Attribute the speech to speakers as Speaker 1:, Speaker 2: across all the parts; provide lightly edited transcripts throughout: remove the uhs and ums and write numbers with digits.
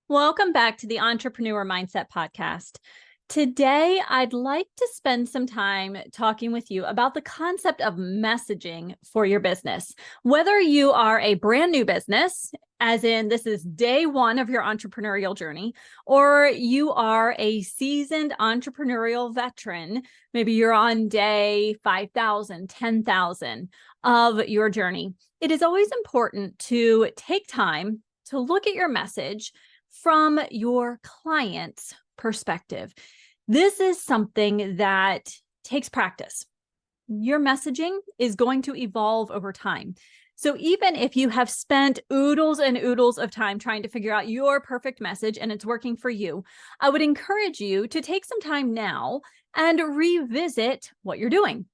Speaker 1: Welcome back to the Entrepreneur Mindset Podcast. Today, I'd like to spend some time talking with you about the concept of messaging for your business. Whether you are a brand new business, as in this is day one of your entrepreneurial journey, or you are a seasoned entrepreneurial veteran, maybe you're on day 5,000, 10,000 of your journey, it is always important to take time to look at your message from your client's perspective. This is something that takes practice. Your messaging is going to evolve over time. So even if you have spent oodles and oodles of time trying to figure out your perfect message and it's working for you, I would encourage you to take some time now and revisit what you're doing,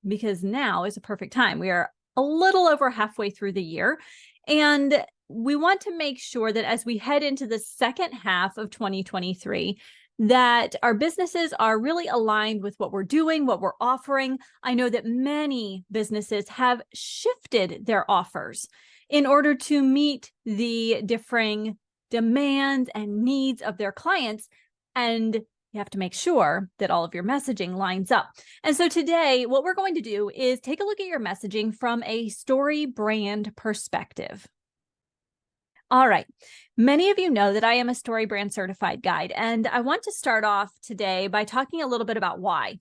Speaker 1: because now is a perfect time. We are a little over halfway through the year, and we want to make sure that as we head into the second half of 2023, that our businesses are really aligned with what we're doing, what we're offering. I know that many businesses have shifted their offers in order to meet the differing demands and needs of their clients. And you have to make sure that all of your messaging lines up. And so today, what we're going to do is take a look at your messaging from a StoryBrand perspective. All right. Many of you know that I am a StoryBrand certified guide, and I want to start off today by talking a little bit about why.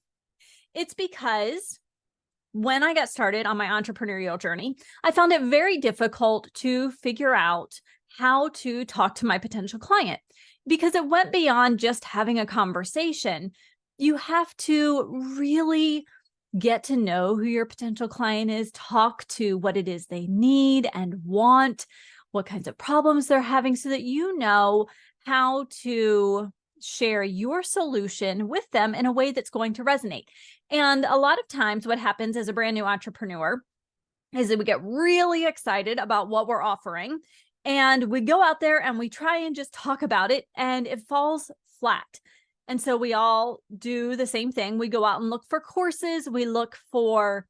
Speaker 1: It's because when I got started on my entrepreneurial journey, I found it very difficult to figure out how to talk to my potential client, because it went beyond just having a conversation. You have to really get to know who your potential client is, talk to what it is they need and want, what kinds of problems they're having, so that you know how to share your solution with them in a way that's going to resonate. And a lot of times what happens as a brand new entrepreneur is that we get really excited about what we're offering, and we go out there and we try and just talk about it, and it falls flat. And so we all do the same thing. We go out and look for courses, we look for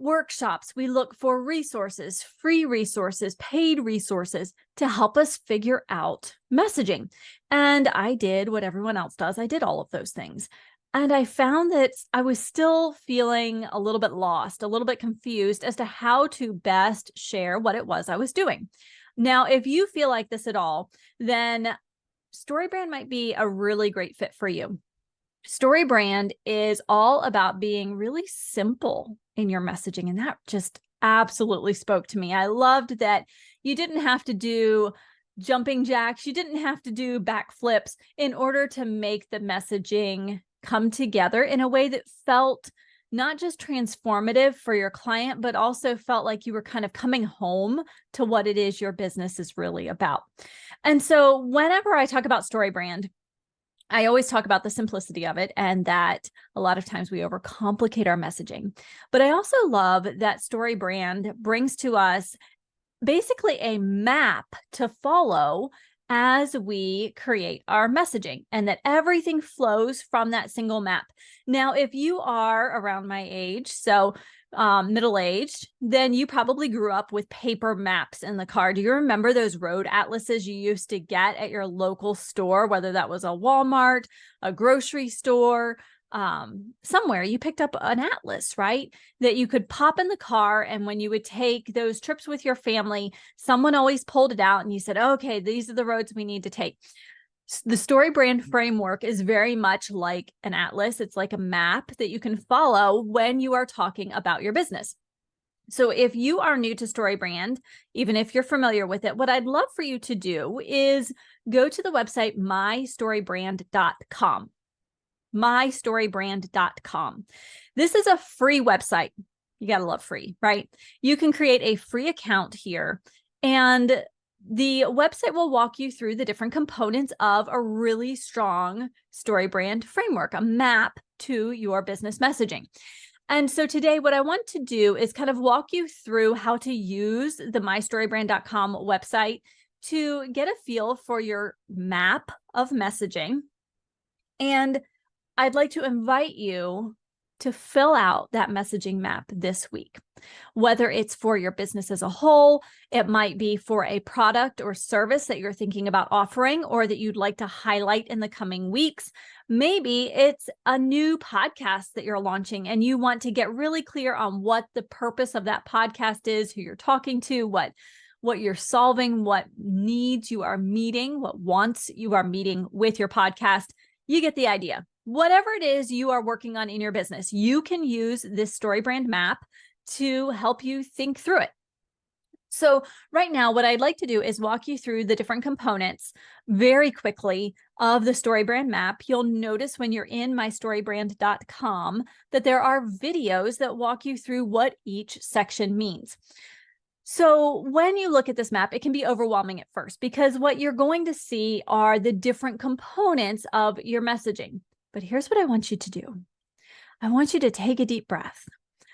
Speaker 1: workshops, we look for resources, free resources, paid resources to help us figure out messaging. And I did what everyone else does. I did all of those things. And I found that I was still feeling a little bit lost, a little bit confused as to how to best share what it was I was doing. Now, if you feel like this at all, then StoryBrand might be a really great fit for you. StoryBrand is all about being really simple in your messaging, and that just absolutely spoke to me. I loved that you didn't have to do jumping jacks, you didn't have to do backflips in order to make the messaging come together in a way that felt not just transformative for your client, but also felt like you were kind of coming home to what it is your business is really about. And so whenever I talk about StoryBrand, I always talk about the simplicity of it, and that a lot of times we overcomplicate our messaging. But I also love that StoryBrand brings to us basically a map to follow as we create our messaging, and that everything flows from that single map. Now, if you are around my age, so middle-aged, then you probably grew up with paper maps in the car. Do you remember those road atlases you used to get at your local store, whether that was a Walmart, a grocery store, somewhere you picked up an atlas, right? That you could pop in the car, and when you would take those trips with your family, someone always pulled it out and you said, okay, these are the roads we need to take. The StoryBrand framework is very much like an atlas. It's like a map that you can follow when you are talking about your business. So if you are new to StoryBrand, even if you're familiar with it, what I'd love for you to do is go to the website mystorybrand.com. mystorybrand.com. This is a free website. You got to love free, right? You can create a free account here, and the website will walk you through the different components of a really strong StoryBrand framework, a map to your business messaging. And so today, what I want to do is kind of walk you through how to use the mystorybrand.com website to get a feel for your map of messaging. And I'd like to invite you to fill out that messaging map this week. Whether it's for your business as a whole, it might be for a product or service that you're thinking about offering or that you'd like to highlight in the coming weeks. Maybe it's a new podcast that you're launching and you want to get really clear on what the purpose of that podcast is, who you're talking to, what you're solving, what needs you are meeting, what wants you are meeting with your podcast. You get the idea. Whatever it is you are working on in your business, you can use this StoryBrand map to help you think through it. So right now, what I'd like to do is walk you through the different components very quickly of the StoryBrand map. You'll notice when you're in mystorybrand.com that there are videos that walk you through what each section means. So when you look at this map, it can be overwhelming at first because what you're going to see are the different components of your messaging. But here's what I want you to do. I want you to take a deep breath.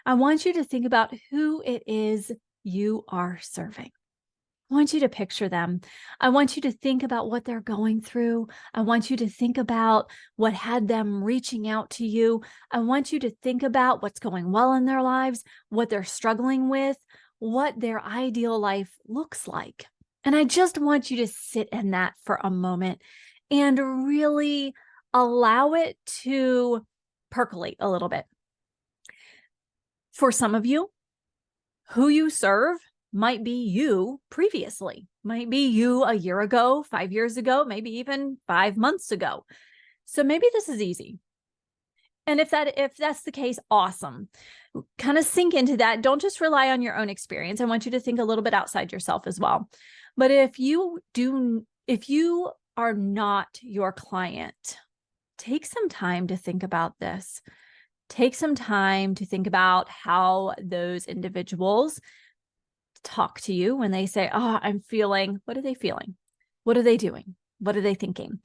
Speaker 1: I want you to think about who it is you are serving. I want you to picture them. I want you to think about what they're going through. I want you to think about what had them reaching out to you. I want you to think about what's going well in their lives, what they're struggling with, what their ideal life looks like. And I just want you to sit in that for a moment and really allow it to percolate a little bit. For some of you, who you serve might be you previously, might be you a year ago, 5 years ago, maybe even 5 months ago. So maybe this is easy. And if that's the case, awesome. Kind of sink into that. Don't just rely on your own experience. I want you to think a little bit outside yourself as well. But if you are not your client, take some time to think about this. Take some time to think about how those individuals talk to you when they say, oh, I'm feeling, what are they feeling? What are they doing? What are they thinking?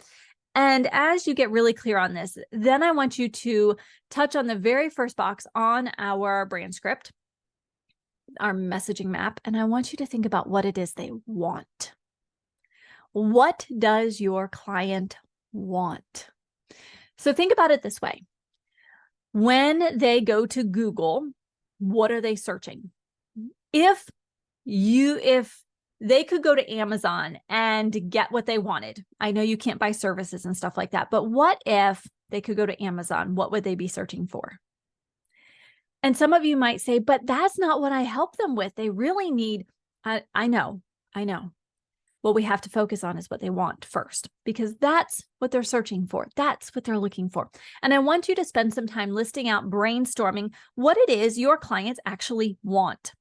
Speaker 1: And as you get really clear on this, then I want you to touch on the very first box on our brand script, our messaging map, and I want you to think about what it is they want. What does your client want? So think about it this way. When they go to Google, what are they searching? If they could go to Amazon and get what they wanted, I know you can't buy services and stuff like that, but what if they could go to Amazon? What would they be searching for? And some of you might say, but that's not what I help them with. They really need, I know. What we have to focus on is what they want first, because that's what they're searching for. That's what they're looking for. And I want you to spend some time listing out, brainstorming what it is your clients actually want.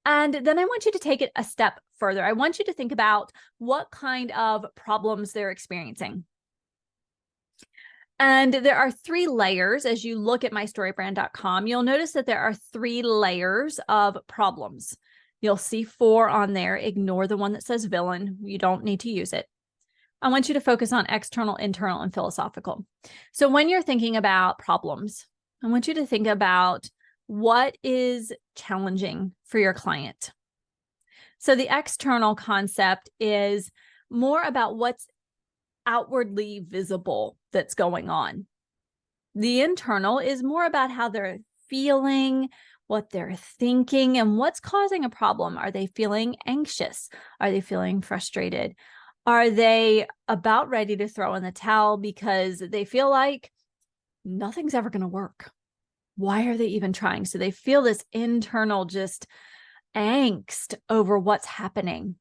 Speaker 1: And then I want you to take it a step further. I want you to think about what kind of problems they're experiencing. And there are 3 layers. As you look at mystorybrand.com, you'll notice that there are 3 layers of problems. You'll see 4 on there. Ignore the one that says villain. You don't need to use it. I want you to focus on external, internal, and philosophical. So when you're thinking about problems, I want you to think about what is challenging for your client. So the external concept is more about what's outwardly visible that's going on. The internal is more about how they're feeling, what they're thinking, and what's causing a problem. Are they feeling anxious? Are they feeling frustrated? Are they about ready to throw in the towel because they feel like nothing's ever going to work? Why are they even trying? So they feel this internal just angst over what's happening.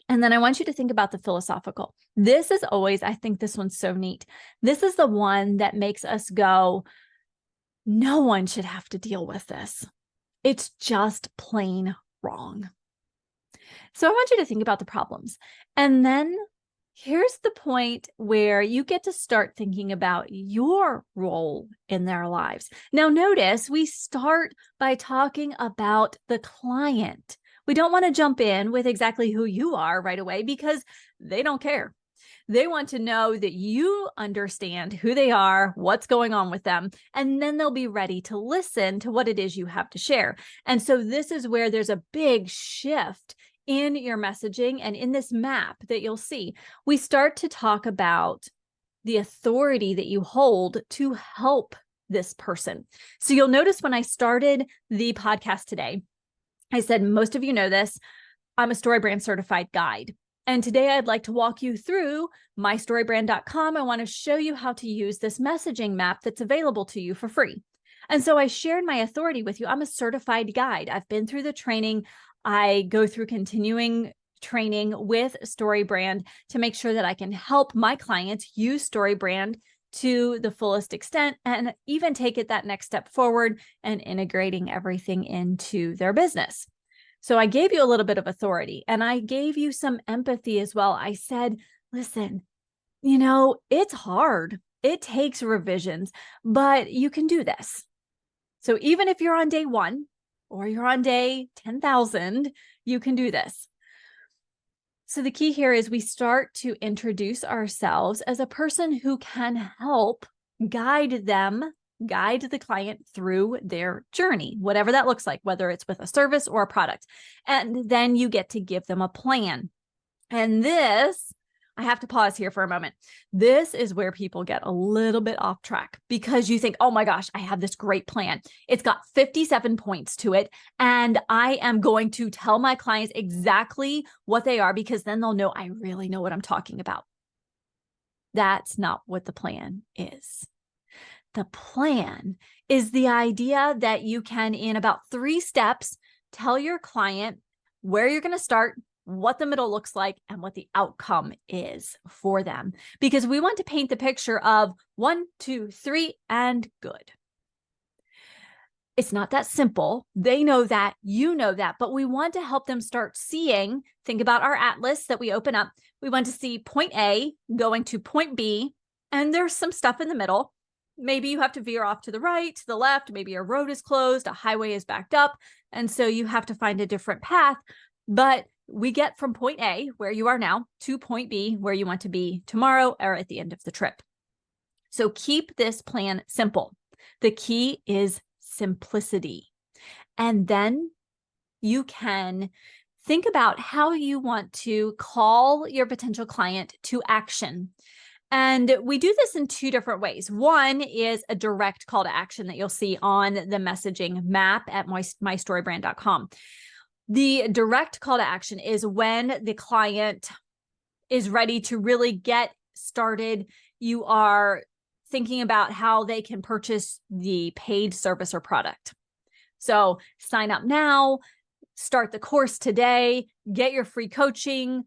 Speaker 1: And then I want you to think about the philosophical. This is always, I think this one's so neat. This is the one that makes us go, no one should have to deal with this. It's just plain wrong. So I want you to think about the problems. And then here's the point where you get to start thinking about your role in their lives. Now, notice we start by talking about the client. We don't want to jump in with exactly who you are right away because they don't care. They want to know that you understand who they are, what's going on with them, and then they'll be ready to listen to what it is you have to share. And so this is where there's a big shift in your messaging and in this map that you'll see. We start to talk about the authority that you hold to help this person. So you'll notice when I started the podcast today, I said, most of you know this, I'm a StoryBrand certified guide. And today I'd like to walk you through mystorybrand.com. I want to show you how to use this messaging map that's available to you for free. And so I shared my authority with you. I'm a certified guide. I've been through the training. I go through continuing training with StoryBrand to make sure that I can help my clients use StoryBrand to the fullest extent and even take it that next step forward and integrating everything into their business. So I gave you a little bit of authority and I gave you some empathy as well. I said, listen, it's hard. It takes revisions, but you can do this. So even if you're on day 1 or you're on day 10,000, you can do this. So the key here is we start to introduce ourselves as a person who can help guide the client through their journey, whatever that looks like, whether it's with a service or a product. And then you get to give them a plan. And this, I have to pause here for a moment. This is where people get a little bit off track because you think, oh my gosh, I have this great plan. It's got 57 points to it. And I am going to tell my clients exactly what they are because then they'll know I really know what I'm talking about. That's not what the plan is. The plan is the idea that you can, in about 3 steps, tell your client where you're going to start, what the middle looks like, and what the outcome is for them. Because we want to paint the picture of 1, 2, 3, and good. It's not that simple. They know that, you know that, but we want to help them start seeing, think about our atlas that we open up. We want to see point A going to point B, and there's some stuff in the middle. Maybe you have to veer off to the right, to the left, maybe a road is closed, a highway is backed up, and so you have to find a different path. But we get from point A, where you are now, to point B, where you want to be tomorrow or at the end of the trip. So keep this plan simple. The key is simplicity. And then you can think about how you want to call your potential client to action. And we do this in 2 different ways. One is a direct call to action that you'll see on the messaging map at mystorybrand.com. The direct call to action is when the client is ready to really get started. You are thinking about how they can purchase the paid service or product. So sign up now, start the course today, get your free coaching,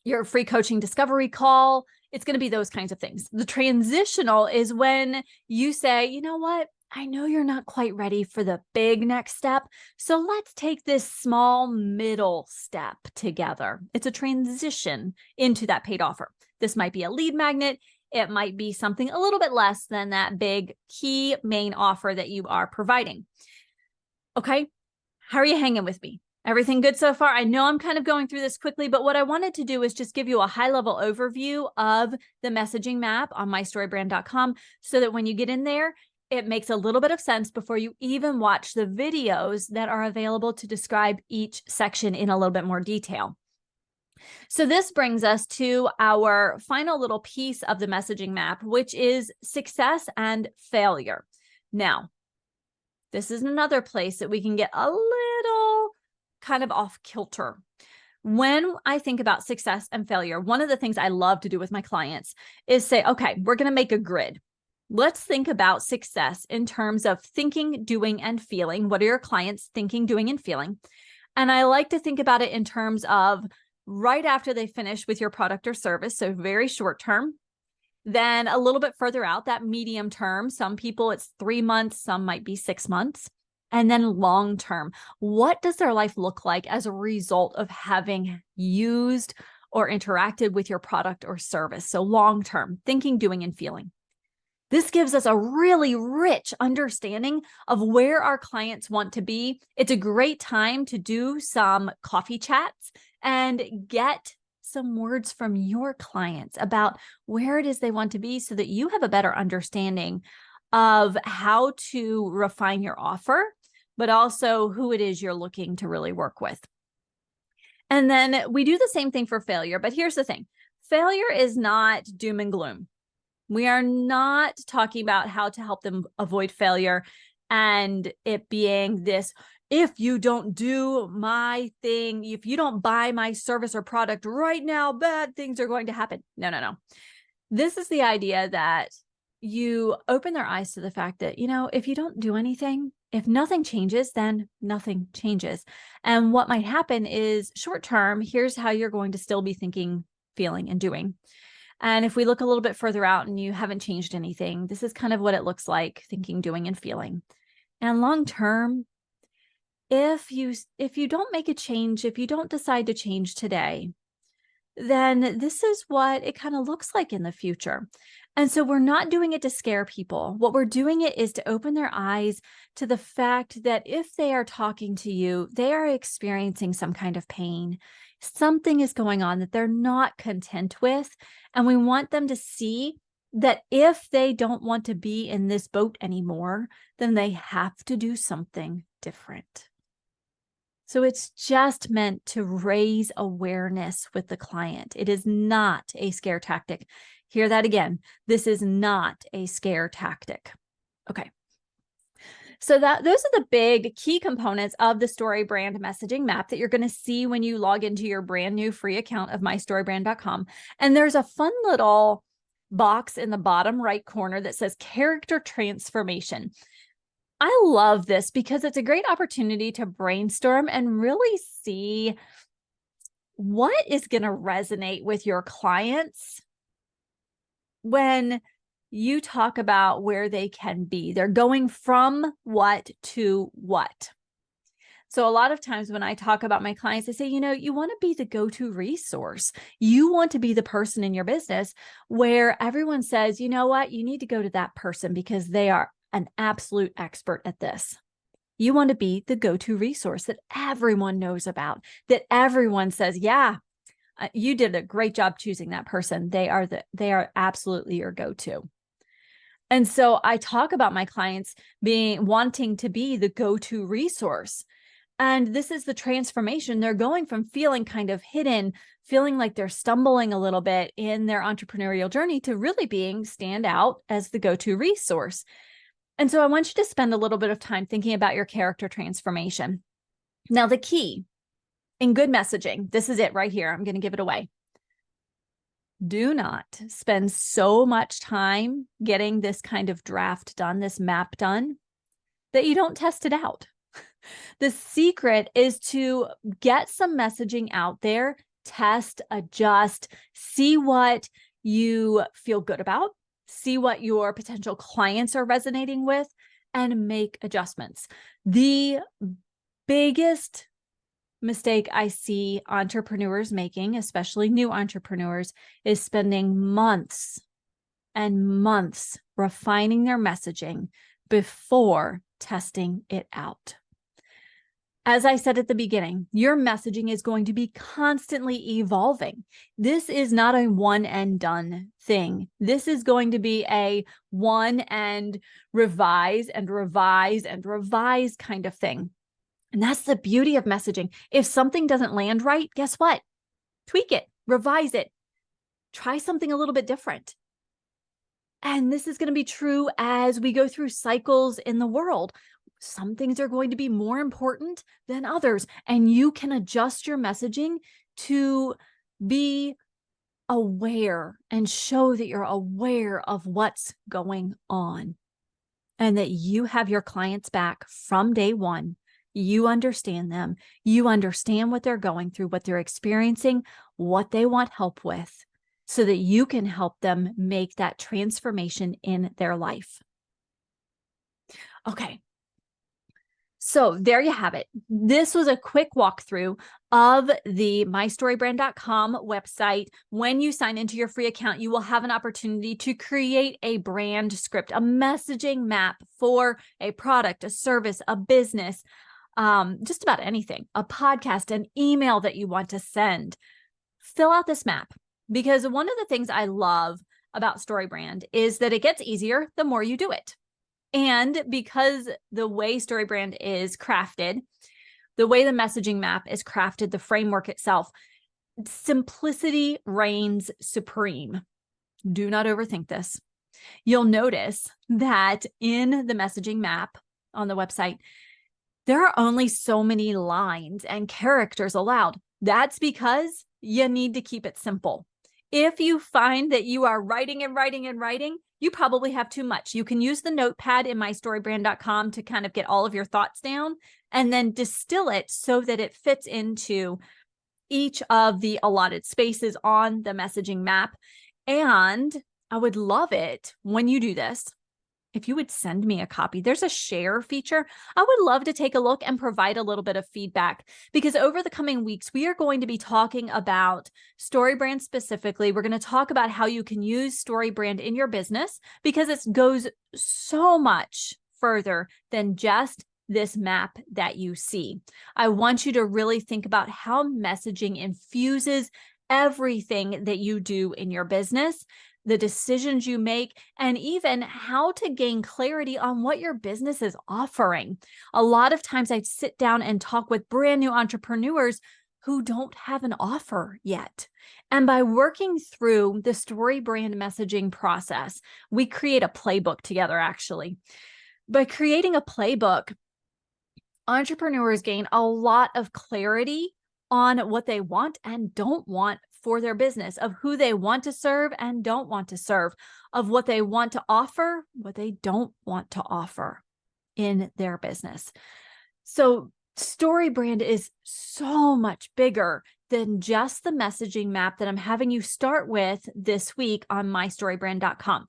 Speaker 1: your free coaching discovery call. It's going to be those kinds of things. The transitional is when you say, you know what? I know you're not quite ready for the big next step. So let's take this small middle step together. It's a transition into that paid offer. This might be a lead magnet. It might be something a little bit less than that big key main offer that you are providing. Okay. How are you hanging with me? Everything good so far? I know I'm kind of going through this quickly, but what I wanted to do is just give you a high-level overview of the messaging map on mystorybrand.com so that when you get in there, it makes a little bit of sense before you even watch the videos that are available to describe each section in a little bit more detail. So this brings us to our final little piece of the messaging map, which is success and failure. Now, this is another place that we can get a little kind of off kilter. When I think about success and failure, one of the things I love to do with my clients is say, okay, we're going to make a grid. Let's think about success in terms of thinking, doing, and feeling. What are your clients thinking, doing, and feeling? And I like to think about it in terms of right after they finish with your product or service, so very short term. Then a little bit further out, that medium term. Some people it's 3 months, some might be 6 months. And then long term, what does their life look like as a result of having used or interacted with your product or service? So long term, thinking, doing, and feeling. This gives us a really rich understanding of where our clients want to be. It's a great time to do some coffee chats and get some words from your clients about where it is they want to be so that you have a better understanding of how to refine your offer, but also who it is you're looking to really work with. And then we do the same thing for failure, but here's the thing. Failure is not doom and gloom. We are not talking about how to help them avoid failure and it being this, if you don't do my thing, if you don't buy my service or product right now, bad things are going to happen. No. This is the idea that you open their eyes to the fact that, if you don't do anything, if nothing changes, then nothing changes. And what might happen is short term, here's how you're going to still be thinking, feeling, and doing. And if we look a little bit further out and you haven't changed anything, this is kind of what it looks like, thinking, doing, and feeling. And long term, if you don't make a change, if you don't decide to change today, then this is what it kind of looks like in the future. And so we're not doing it to scare people. What we're doing it is to open their eyes to the fact that if they are talking to you, they are experiencing some kind of pain. Something is going on that they're not content with. And we want them to see that if they don't want to be in this boat anymore, then they have to do something different. So it's just meant to raise awareness with the client. It is not a scare tactic. Hear that again. This is not a scare tactic. Okay. So those are the big key components of the StoryBrand messaging map that you're going to see when you log into your brand new free account of mystorybrand.com. And there's a fun little box in the bottom right corner that says character transformation. I love this because it's a great opportunity to brainstorm and really see what is going to resonate with your clients when you talk about where they can be. They're going from what to what. So a lot of times when I talk about my clients, I say, you want to be the go-to resource. You want to be the person in your business where everyone says, you know what, you need to go to that person because they are an absolute expert at this. You want to be the go-to resource that everyone knows about, that everyone says, yeah, you did a great job choosing that person. They are absolutely your go-to. And so I talk about my clients wanting to be the go-to resource. And this is the transformation. They're going from feeling kind of hidden, feeling like they're stumbling a little bit in their entrepreneurial journey to really stand out as the go-to resource. And so I want you to spend a little bit of time thinking about your character transformation. Now, the key in good messaging, this is it right here. I'm going to give it away. Do not spend so much time getting this kind of draft done, this map done, that you don't test it out. The secret is to get some messaging out there, test, adjust, see what you feel good about, see what your potential clients are resonating with, and make adjustments. The biggest mistake I see entrepreneurs making, especially new entrepreneurs, is spending months and months refining their messaging before testing it out. As I said at the beginning, your messaging is going to be constantly evolving. This is not a one and done thing. This is going to be a one and revise and revise and revise kind of thing. And that's the beauty of messaging. If something doesn't land right, guess what? Tweak it, revise it, try something a little bit different. And this is going to be true as we go through cycles in the world. Some things are going to be more important than others, and you can adjust your messaging to be aware and show that you're aware of what's going on and that you have your clients back from day one. You understand them. You understand what they're going through, what they're experiencing, what they want help with, so that you can help them make that transformation in their life. Okay. So there you have it. This was a quick walkthrough of the mystorybrand.com website. When you sign into your free account, you will have an opportunity to create a brand script, a messaging map for a product, a service, a business, just about anything, a podcast, an email that you want to send. Fill out this map, because one of the things I love about StoryBrand is that it gets easier the more you do it. And because the way StoryBrand is crafted, the way the messaging map is crafted, the framework itself, simplicity reigns supreme. Do not overthink this. you'll notice that in the messaging map on the website, there are only so many lines and characters allowed. That's because you need to keep it simple. If you find that you are writing and writing and writing, you probably have too much. You can use the notepad in mystorybrand.com to kind of get all of your thoughts down and then distill it so that it fits into each of the allotted spaces on the messaging map. And I would love it when you do this, if you would send me a copy. There's a share feature. I would love to take a look and provide a little bit of feedback, because over the coming weeks, we are going to be talking about StoryBrand specifically. We're going to talk about how you can use StoryBrand in your business, because it goes so much further than just this map that you see. I want you to really think about how messaging infuses everything that you do in your business, the decisions you make, and even how to gain clarity on what your business is offering. A lot of times I sit down and talk with brand new entrepreneurs who don't have an offer yet. And by working through the StoryBrand messaging process, we create a playbook together, actually. By creating a playbook, entrepreneurs gain a lot of clarity on what they want and don't want for their business, of who they want to serve and don't want to serve, of what they want to offer, what they don't want to offer in their business. So StoryBrand is so much bigger than just the messaging map that I'm having you start with this week on mystorybrand.com.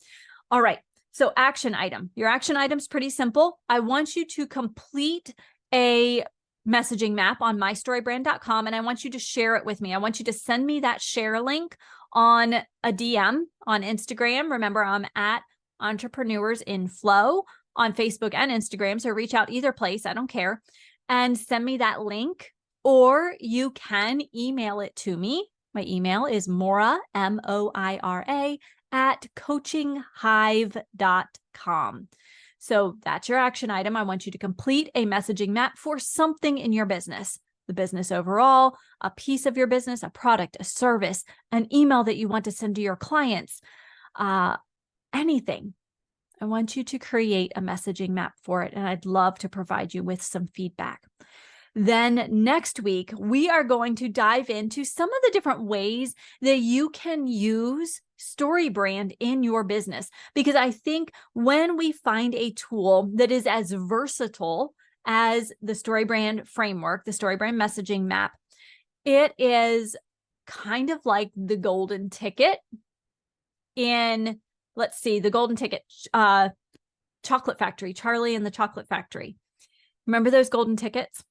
Speaker 1: All right. So action item. Your action item's pretty simple. I want you to complete a messaging map on mystorybrand.com, and I want you to share it with me. I want you to send me that share link on a DM on Instagram. Remember, I'm at Entrepreneurs in Flow on Facebook and Instagram, so reach out either place. I don't care. And send me that link, or you can email it to me. My email is Moira, MOIRA, at coachinghive.com. So that's your action item. I want you to complete a messaging map for something in your business, the business overall, a piece of your business, a product, a service, an email that you want to send to your clients, anything. I want you to create a messaging map for it, and I'd love to provide you with some feedback. Then next week, we are going to dive into some of the different ways that you can use StoryBrand in your business, because I think when we find a tool that is as versatile as the StoryBrand framework, the StoryBrand messaging map, it is kind of like the golden ticket in, let's see, the golden ticket, Chocolate Factory, Charlie and the Chocolate Factory. Remember those golden tickets?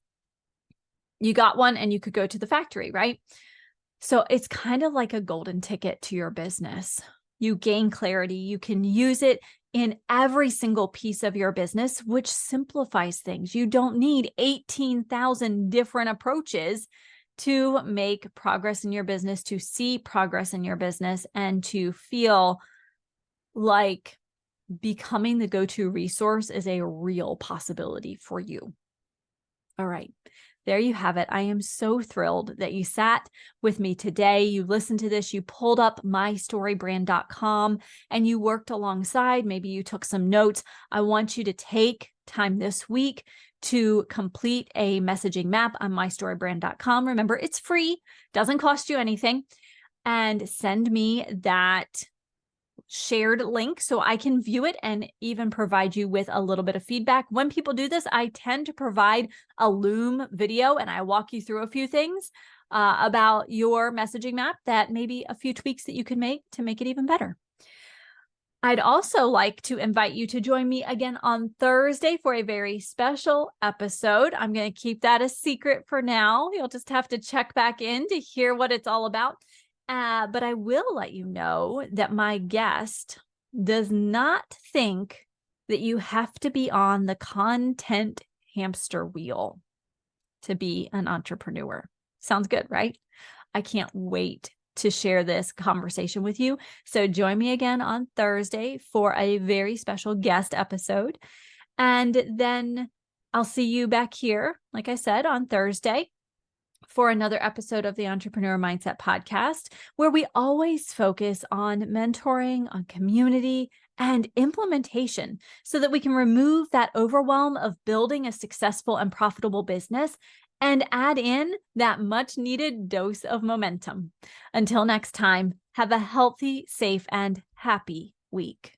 Speaker 1: You got one and you could go to the factory, right? So it's kind of like a golden ticket to your business. You gain clarity. You can use it in every single piece of your business, which simplifies things. You don't need 18,000 different approaches to make progress in your business, to see progress in your business, and to feel like becoming the go-to resource is a real possibility for you. All right. There you have it. I am so thrilled that you sat with me today. You listened to this, you pulled up mystorybrand.com and you worked alongside. Maybe you took some notes. I want you to take time this week to complete a messaging map on mystorybrand.com. Remember, it's free, doesn't cost you anything. And send me that shared link so I can view it and even provide you with a little bit of feedback. When people do this, I tend to provide a Loom video and I walk you through a few things about your messaging map, that maybe a few tweaks that you can make to make it even better. I'd also like to invite you to join me again on Thursday for a very special episode. I'm going to keep that a secret for now. You'll just have to check back in to hear what it's all about. But I will let you know that my guest does not think that you have to be on the content hamster wheel to be an entrepreneur. Sounds good, right? I can't wait to share this conversation with you. So join me again on Thursday for a very special guest episode. And then I'll see you back here, like I said, on Thursday for another episode of the Entrepreneur Mindset Podcast, where we always focus on mentoring, on community, and implementation so that we can remove that overwhelm of building a successful and profitable business and add in that much needed dose of momentum. Until next time, have a healthy, safe, and happy week.